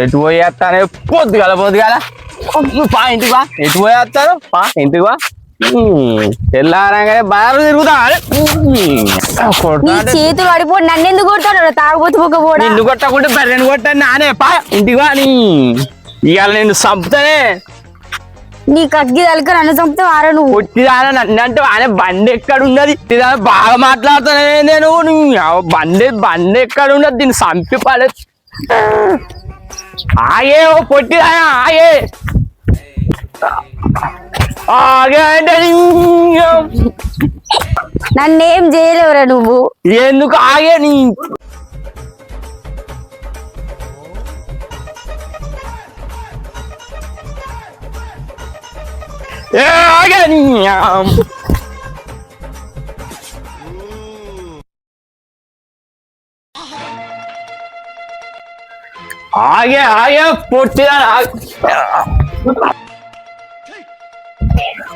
ఎటు పోయేస్తానే పొద్దుగాల పా ఇంటికి వా ఎటు పోయేస్తారు పా ఇంటికి వా తెల్లారంగానే బాగా తిరుగుతా చేతులు పడిపోయి నన్ను ఎందుకు కొడతాడు తాగుబోతు కూడా నిన్ను కొట్టకుంటే బర్రెని కొట్టాను నానే పా ఇంటికి వా నీ ఇవాళ నేను చంపుతానే నీ కగ్గి తలక నన్ను చంపుతావు ఆరా నువ్వు కొట్టిదాన నన్ను అంటే ఆయన బండి ఎక్కడ ఉన్నది బాగా మాట్లాడుతానే నేను బండి ఎక్కడ ఉన్నది దీన్ని చంపి పడే ఆగే ఓ పొట్టిదానా ఆగే ఆగే అంటే నన్నేం చేయలేవురా నువ్వు ఎందుకు ఆగే నీ ఆగే నీ ఆగే పొట్టిదానా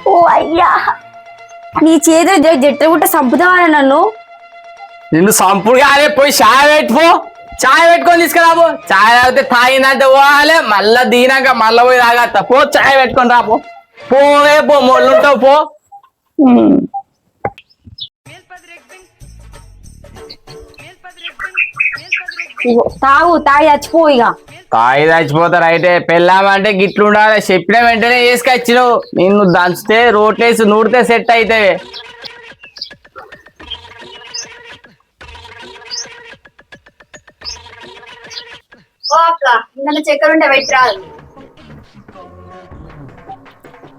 ఓ అయ్యా నీ చేతులు జట్టు గుట్ట చంపుతావా నన్ను నిన్ను సంపుడు కాలే పోయి చాయ్ పెట్టుకొని తీసుకురాబో చాయ్ తాగితే తాగిందంటే పోవాలి మళ్ళా దీనాక మళ్ళా పోయి తాగత్తా పో చాయ్ పెట్టుకొని రాపో పో మొల్లుంటావు పో తాగి చచ్చిపో ఇక తాగి చచ్చిపోతారు అయితే పెళ్ళామంటే గిట్లు ఉండాలి చెప్పిన వెంటనే వేసుకొచ్చినావు నిన్ను దంచితే రోట్లేసి నూడితే సెట్ అయితే చక్కెర ఉంటే పెట్టరాదు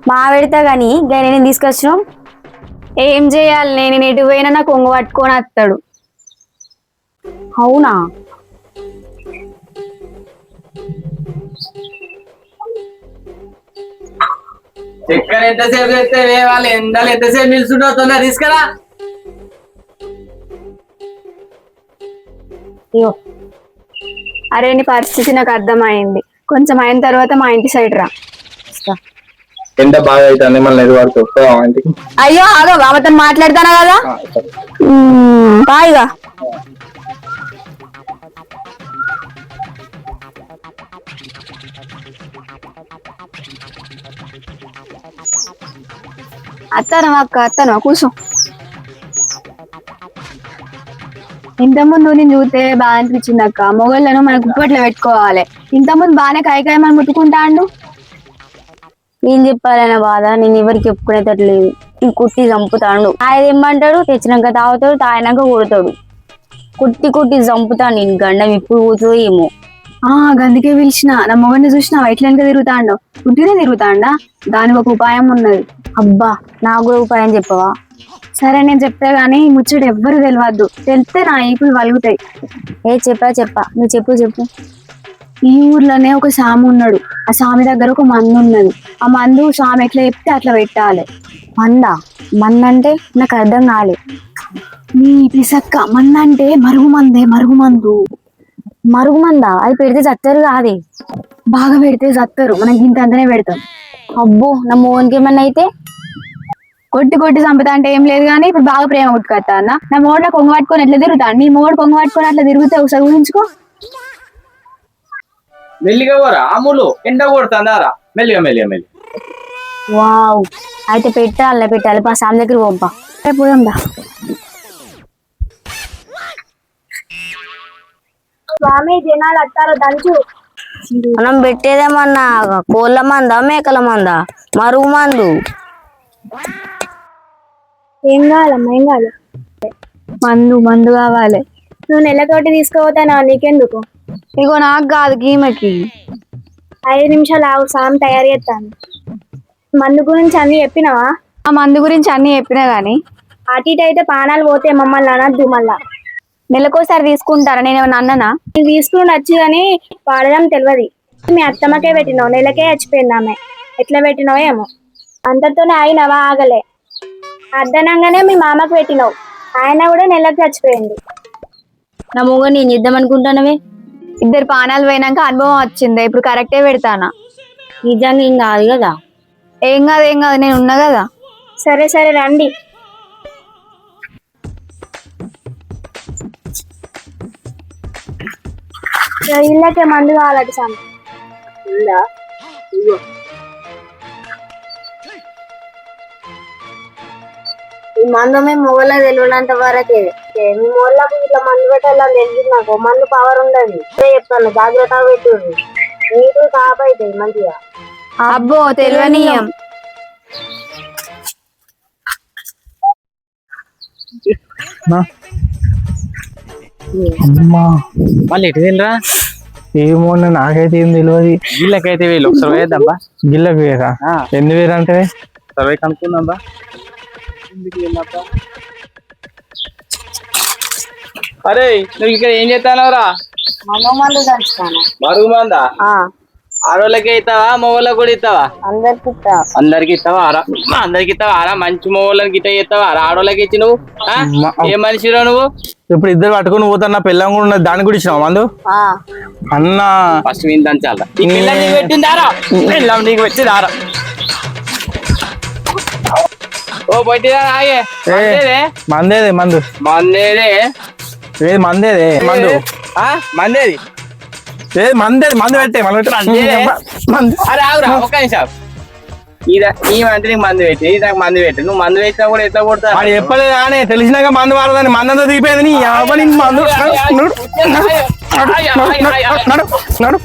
మా పెడతా గాని నేను తీసుకొచ్చినాం ఏం చేయాలి నేను ఎటు పోయినా నాకు కొంగు పట్టుకొని వస్తాడు అవునా చక్కెర ఎంతసేపు చేస్తే వాళ్ళు ఎండలు ఎంతసేపు నిలుచుంటో తొందర తీసుకురా అయ్యో అరే నీ పరిస్థితి నాకు అర్థమైంది కొంచెం అయిన తర్వాత మా ఇంటి సైడ్ రా ఎండ బాగా అవుతుంది మళ్ళీ అయ్యో ఆగో బాబతో మాట్లాడతానా కదా బాయిగా అత్తను కూర్చో ఇంతకుముందు నేను చూస్తే బాగా అనిపించింది అక్క మొగళ్ళను మనకు గుప్పట్లో పెట్టుకోవాలి ఇంతకుముందు బాగానే కాయకాయ మనం ముట్టుకుంటాండు ఏం చెప్పాలన్న బాధ నేను ఎవరికి చెప్పుకునేటట్లేదు కుట్టి చంపుతాడు ఆయన ఏమంటాడు తెచ్చినాక తాగుతాడు తాగినాక కొడతాడు కుట్టి చంపుతాను నేను గండం ఇప్పుడు కూర్చో ఏమో గందుకే పిలిచిన నా మొగన్ని చూసినా ఎట్లెనక తిరుగుతాండో కుట్టినే తిరుగుతాండా దానికి ఒక ఉపాయం ఉన్నది అబ్బా నాకు కూడా ఉపాయం చెప్పవా సరే నేను చెప్తా గానీ ముచ్చట ఎవ్వరు తెలియద్దు తెలిస్తే నా ఈపులు వలుగుతాయి చెప్పా నువ్వు చెప్పు ఈ ఊర్లోనే ఒక సామి ఉన్నాడు ఆ సామి దగ్గర ఒక మందు ఉన్నది ఆ మందు సామి ఎట్లా చెప్తే అట్లా పెట్టాలి మందంటే నాకు అర్థం కాలే నీ పిసక్క మందంటే మరుగుమందా అది పెడితే చస్తారు కాదే బాగా పెడితే చస్తారు మనకి ఇంతంతనే పెడతాం అబ్బో నా మోహన్కి ఏమన్నా అయితే కొట్టి చంపుతా అంటే ఏం లేదు కానీ ఇప్పుడు బాగా ప్రేమ కొట్టుకొస్తా అన్న నా మోడలో కొంగ పట్టుకొని ఎట్లా తిరుగుతాను నీ మోడు కొంగ పట్టుకొని అట్లా తిరిగితే ఒకసారి ఊహించుకో మెల్లిగా పోరా అమ్ములు ఎండ కొడుతుందారా మెల్లిగా వావ్ అయితే పెట్టాలి పా సామి దగ్గర పంపా పోదాందా స్వామి జనాలు అత్తారో దంచు మనం పెట్టేదేమన్నా కోళ్ళ మందా మేకల మందా మరుగు మందు ఏం కావాలి మందు కావాలి నువ్వు నెలతోటి తీసుకుపోతానా నీకెందుకు ఇగో నాకు కాదు గీమకి 5 నిమిషాలు ఆగు సామి తయారు చేస్తాను మందు గురించి అన్ని చెప్పినావా ఆ మందు గురించి అన్ని చెప్పినా గాని అటు ఇటు అయితే పానాలు పోతే మమ్మల్ని అనద్దు మళ్ళా నెలకోసారి తీసుకుంటారా నేను ఏమన్నా అన్ననా నేను తీసుకుని వచ్చి కానీ వాడడం తెలియదు మీ అత్తమ్మకే పెట్టినావు నెలకే చచ్చిపోయింది ఆమె ఎట్లా పెట్టినావు ఏమో అంతతోనే అయినవా ఆగలే అర్ధనంగానే మీ మామకు పెట్టినావు ఆయన కూడా నెలకు చచ్చిపోయింది నా మొగ నేను ఇద్దాం అనుకుంటానవే 2 పానాలు పోయినాక అనుభవం వచ్చింది ఇప్పుడు కరెక్టే పెడతానా నిజంగా ఏం కాదు కదా ఏం కాదు నేను ఉన్నా కదా సరే రండి ఇళ్ళకే మందు కావాలట సామి ఉందా ఇగో ఈ మందు మేము మొగల తెలియనంత వరకే మీ మొగలకు ఇట్లా మందు పెట్టాలని తెలిసింది నాకు మందు పవర్ ఉండదు చెప్తాను జాగ్రత్తగా పెట్టుర్రి నీకు కాపైతాయి మంచిగా అబ్బో తెలియనీయం అమ్మా వాళ్ళు ఎటు వెళ్ళరా ఏమో నాకైతే ఏం తెలియదు. వీళ్ళకైతే వీళ్ళు ఒకసారి వేద్దాంబా గిల్లకి వేరా ఎన్ని వేరు అంటే సర్వే కనుక్కుందాంబా ఎందుకు వెళ్ళాబ్బా అరే నువ్వు ఇక్కడ ఏం చేస్తానవరా మందు దంచుతాను మరుగు మందా ఆడోళ్ళకే ఇస్తావా మొగోళ్ళకి కూడా ఇస్తావా అందరికి అందరికి ఇస్తావా అందరికి ఇస్తావా ఆరా మంచి మొగోళ్ళకి గిట్ట చేస్తావా ఆడోళ్ళకి ఇచ్చి నువ్వు ఏ మనిషిరా నువ్వు ఇప్పుడు ఇద్దరు పట్టుకుని పోతున్నా పిల్లం కూడా ఉన్నది దాన్ని కూడా ఇచ్చినావు మందు అన్న ఫస్ట్ నేను దంచాల నీకు పెట్టిందారా పెళ్ళం నీకు పెట్టిందారా ఓ పట్టిదా ఆగే మందేదే మందు మందేదే ఏది మందేదే మందు మందేది ఏది మందేది మందు పెట్టే మందు అరే ఆగురా ఒక్క నిమిషం ఈ మంది నీకు మందు పెట్టి నాకు మందు పెట్టి నువ్వు మందు పెట్టినా కూడా ఎట్లా కొడతా వాడు చెప్పలేదు కానీ తెలిసినాక మందు వాడదని మందంతా దిగిపోయింది నీ మందు నడు